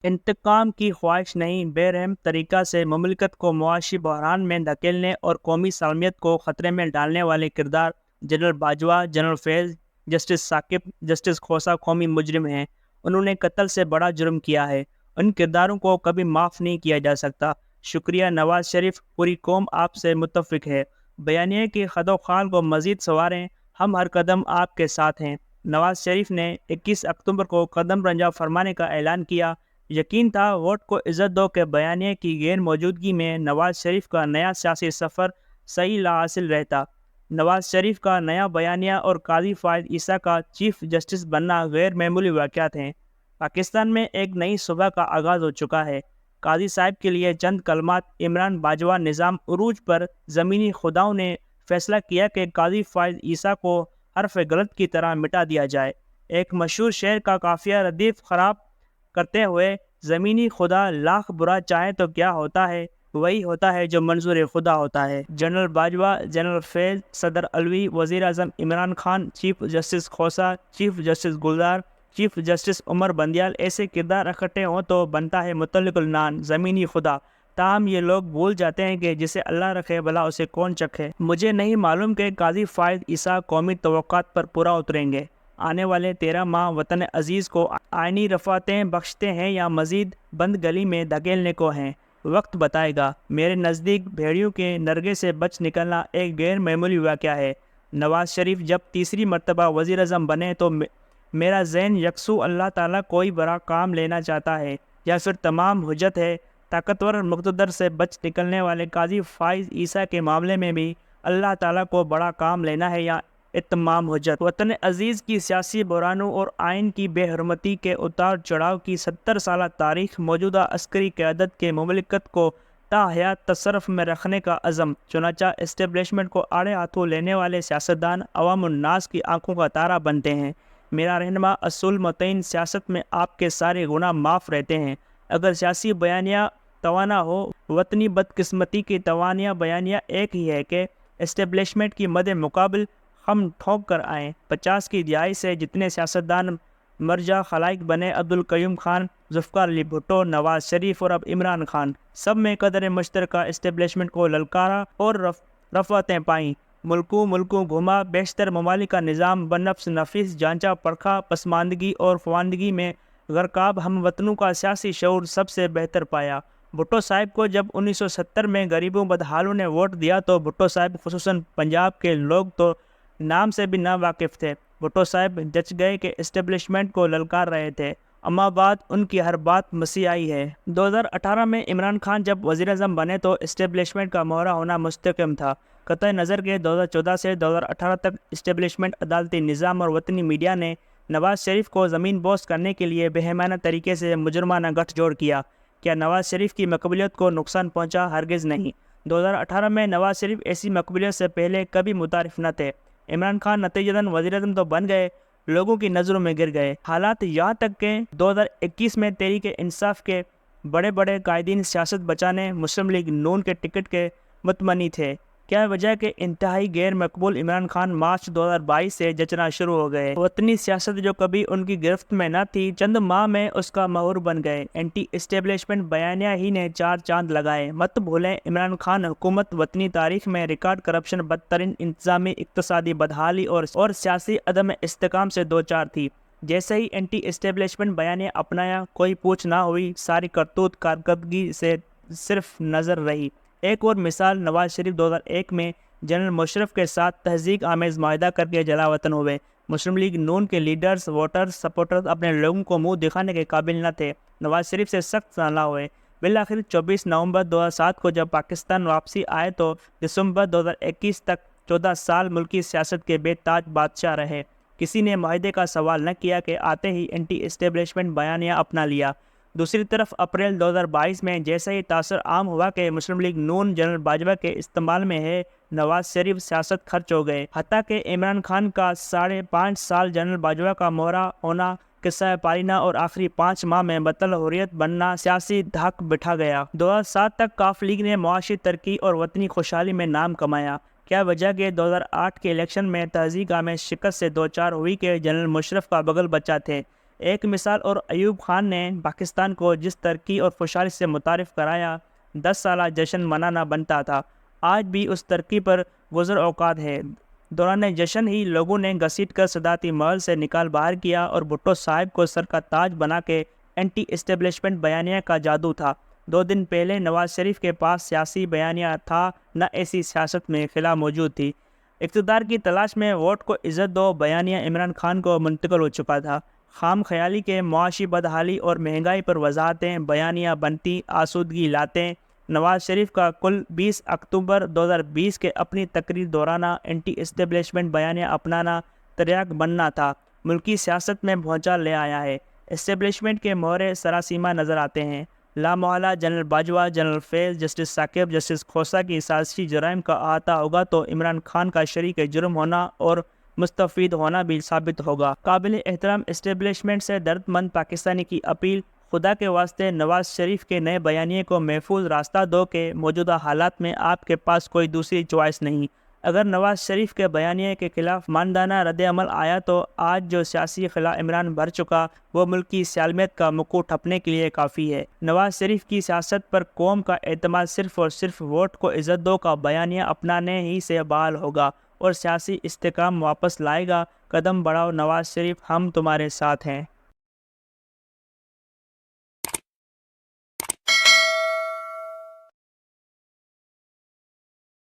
انتقام کی خواہش نہیں، بے رحم طریقہ سے مملکت کو معاشی بحران میں دھکیلنے اور قومی سالمیت کو خطرے میں ڈالنے والے کردار جنرل باجوہ، جنرل فیض، جسٹس ثاقب، جسٹس کھوسہ قومی مجرم ہیں۔ انہوں نے قتل سے بڑا جرم کیا ہے، ان کرداروں کو کبھی معاف نہیں کیا جا سکتا۔ شکریہ نواز شریف، پوری قوم آپ سے متفق ہے۔ بیانیے کی خد و خال کو مزید سنواریں، ہم ہر قدم آپ کے ساتھ ہیں۔ نواز شریف نے 21 اکتوبر کو قدم رنجہ فرمانے کا اعلان کیا۔ یقین تھا ووٹ کو عزت دو کے بیانیے کی غیر موجودگی میں نواز شریف کا نیا سیاسی سفر صحیح لا حاصل رہتا۔ نواز شریف کا نیا بیانیہ اور قاضی فائز عیسیٰ کا چیف جسٹس بننا غیر معمولی واقعات ہیں۔ پاکستان میں ایک نئی صبح کا آغاز ہو چکا ہے۔ قاضی صاحب کے لیے چند کلمات۔ عمران باجوہ نظام عروج پر زمینی خداؤں نے فیصلہ کیا کہ قاضی فائز عیسیٰ کو حرف غلط کی طرح مٹا دیا جائے۔ ایک مشہور شعر کا قافیہ ردیف خراب کرتے ہوئے، زمینی خدا لاکھ برا چاہے تو کیا ہوتا ہے، وہی ہوتا ہے جو منظور خدا ہوتا ہے۔ جنرل باجوہ، جنرل فیض، صدر علوی، وزیر اعظم Imran Khan, chief justice Khosa, chief justice Gulzar, chief justice Umar Bandial, ایسے کردار اکٹھے ہوں تو بنتا ہے مطلق العنان زمینی خدا۔ تاہم یہ لوگ بھول جاتے ہیں کہ جسے اللہ رکھے بھلا اسے کون چکھے۔ مجھے نہیں معلوم کہ قاضی فائز عیسیٰ قومی توقعات پر پورا اتریں گے۔ آنے والے 13 ماہ وطن عزیز کو آئینی رفعتیں بخشتے ہیں یا مزید بند گلی میں دھکیلنے کو ہیں، وقت بتائے گا۔ میرے نزدیک بھیڑیوں کے نرغے سے بچ نکلنا ایک غیر معمولی واقعہ ہے۔ نواز شریف جب تیسری مرتبہ وزیر اعظم بنے تو میرا ذہن یکسو اللہ تعالیٰ کوئی بڑا کام لینا چاہتا ہے یا پھر تمام حجت ہے۔ طاقتور مقتدر سے بچ نکلنے والے قاضی فائز عیسیٰ کے معاملے میں بھی اللہ تعالیٰ کو بڑا کام لینا ہے یا اتمام حجت۔ وطن عزیز کی سیاسی بحرانوں اور آئین کی بے حرمتی کے اتار چڑھاؤ کی 70 سالہ تاریخ، موجودہ عسکری قیادت کے مملکت کو تا حیات تصرف میں رکھنے کا عزم۔ چنانچہ اسٹیبلشمنٹ کو آڑے ہاتھوں لینے والے سیاستدان عوام الناس کی آنکھوں کا تارا بنتے ہیں۔ میرا رہنما اصول متعین سیاست میں آپ کے سارے گناہ معاف رہتے ہیں۔ اگر سیاسی بیانیہ توانا ہو، وطنی بدقسمتی کی توانیہ بیانیہ ایک ہی ہے کہ اسٹیبلشمنٹ کی مد مقابل ہم ٹھوک کر آئیں۔ 50 کی دہائی سے جتنے سیاستدان مرجع خلائق بنے، عبدالقیوم خان، ذوالفقار علی بھٹو، نواز شریف اور اب عمران خان، سب میں قدر مشترکہ اسٹیبلشمنٹ کو للکارا اور رفعتیں پائیں۔ ملکوں گھوما، بیشتر ممالک کا نظام بنفس نفیس جانچہ پرکھا، پسماندگی اور خواندگی میں غرقاب ہم وطنوں کا سیاسی شعور سب سے بہتر پایا۔ بھٹو صاحب کو جب 1970 میں غریبوں بدحالوں نے ووٹ دیا تو بھٹو صاحب خصوصاً پنجاب کے لوگ تو نام سے بھی نا واقف تھے۔ بھٹو صاحب جچ گئے کہ اسٹیبلشمنٹ کو للکار رہے تھے، اما بعد ان کی ہر بات مسیحائی ہے۔ 2018 میں عمران خان جب وزیر اعظم بنے تو اسٹیبلشمنٹ کا مہرہ ہونا مستحکم تھا۔ قطع نظر کے 2014 سے 2018 تک اسٹیبلشمنٹ، عدالتی نظام اور وطنی میڈیا نے نواز شریف کو زمین بوس کرنے کے لیے بہیمانہ طریقے سے مجرمانہ گٹھ جوڑ کیا۔ کیا نواز شریف کی مقبولیت کو نقصان پہنچا؟ ہرگز نہیں۔ 2018 میں نواز شریف ایسی مقبولیت سے پہلے کبھی متعارف نہ تھے۔ عمران خان نتیجتاً وزیر اعظم تو بن گئے، لوگوں کی نظروں میں گر گئے۔ حالات یہاں تک کہ 2021 میں تحریک انصاف کے بڑے قائدین سیاست بچانے مسلم لیگ نون کے ٹکٹ کے متمنی تھے۔ کیا وجہ کہ انتہائی غیر مقبول عمران خان مارچ 2022 سے جچنا شروع ہو گئے۔ وطنی سیاست جو کبھی ان کی گرفت میں نہ تھی، چند ماہ میں اس کا محور بن گئے۔ اینٹی اسٹیبلشمنٹ بیانیہ ہی نے 4 چاند لگائے۔ مت بھولیں، عمران خان حکومت وطنی تاریخ میں ریکارڈ کرپشن، بدترین انتظامی، اقتصادی بدحالی اور سیاسی عدم استحکام سے دوچار تھی۔ جیسے ہی اینٹی اسٹیبلشمنٹ بیانیہ اپنایا، کوئی پوچھ نہ ہوئی، ساری کرتوت کارکردگی سے صرف نظر رہی۔ ایک اور مثال، نواز شریف 2001 میں جنرل مشرف کے ساتھ تہذیب آمیز معاہدہ کر کے جلا وطن ہوئے۔ مسلم لیگ نون کے لیڈرز، ووٹرز، سپورٹرز اپنے لوگوں کو منہ دکھانے کے قابل نہ تھے، نواز شریف سے سخت نالاں ہوئے۔ بالآخر 24 نومبر 2007 کو جب پاکستان واپسی آئے تو دسمبر 2021 تک 14 سال ملکی سیاست کے بے تاج بادشاہ رہے۔ کسی نے معاہدے کا سوال نہ کیا کہ آتے ہی اینٹی اسٹیبلشمنٹ بیانیہ اپنا لیا۔ دوسری طرف اپریل 2022 میں جیسا ہی تاثر عام ہوا کہ مسلم لیگ نون جنرل باجوہ کے استعمال میں ہے، نواز شریف سیاست خرچ ہو گئے۔ حتیٰ کہ عمران خان کا 5.5 سال جنرل باجوہ کا مہرہ ہونا، قصہ پارینہ اور آخری 5 ماہ میں بطل حریت بننا سیاسی دھاک بٹھا گیا۔ 2007 تک کاف لیگ نے معاشی ترقی اور وطنی خوشحالی میں نام کمایا۔ کیا وجہ کہ 2008 کے الیکشن میں تہذیب آمیز شکست سے دوچار ہوئی کہ جنرل مشرف کا بغل بچہ تھے۔ ایک مثال اور ایوب خان نے پاکستان کو جس ترقی اور خوشحالی سے متعارف کرایا، 10 سالہ جشن منانا بنتا تھا، آج بھی اس ترقی پر گزر اوقات ہے۔ دوران جشن ہی لوگوں نے گھسیٹ کر صدارتی محل سے نکال باہر کیا اور بھٹو صاحب کو سر کا تاج بنا کے اینٹی اسٹیبلشمنٹ بیانیہ کا جادو تھا۔ 2 دن پہلے نواز شریف کے پاس سیاسی بیانیہ تھا، نہ ایسی سیاست میں خلا موجود تھی۔ اقتدار کی تلاش میں ووٹ کو عزت دو بیانیہ عمران خان کو منتقل ہو چکا تھا۔ خام خیالی کے معاشی بدحالی اور مہنگائی پر وضاحتیں بیانیہ بنتی، آسودگی لاتے۔ نواز شریف کا کل 20 اکتوبر 2020 کے اپنی تقریر دورانہ اینٹی اسٹیبلشمنٹ بیانیہ اپنانا تریاک بننا تھا، ملکی سیاست میں بھونچال لے آیا ہے۔ اسٹیبلشمنٹ کے مہرے سراسیمہ نظر آتے ہیں۔ لامحالہ جنرل باجوہ، جنرل فیض، جسٹس ثاقب، جسٹس کھوسہ کی سازشی جرائم کا احاطہ ہوگا تو عمران خان کا شریک جرم ہونا اور مستفید ہونا بھی ثابت ہوگا۔ قابل احترام اسٹیبلشمنٹ سے درد مند پاکستانی کی اپیل، خدا کے واسطے نواز شریف کے نئے بیانیے کو محفوظ راستہ دو کہ موجودہ حالات میں آپ کے پاس کوئی دوسری چوائس نہیں۔ اگر نواز شریف کے بیانیے کے خلاف ماندانہ رد عمل آیا تو آج جو سیاسی خلا عمران بھر چکا وہ ملکی سالمیت کا مکو ٹھپنے کے لیے کافی ہے۔ نواز شریف کی سیاست پر قوم کا اعتماد صرف اور صرف ووٹ کو عزت دو کا بیانیہ اپنانے ہی سے بحال ہوگا اور سیاسی استحکام واپس لائے گا۔ قدم بڑھاؤ نواز شریف، ہم تمہارے ساتھ ہیں۔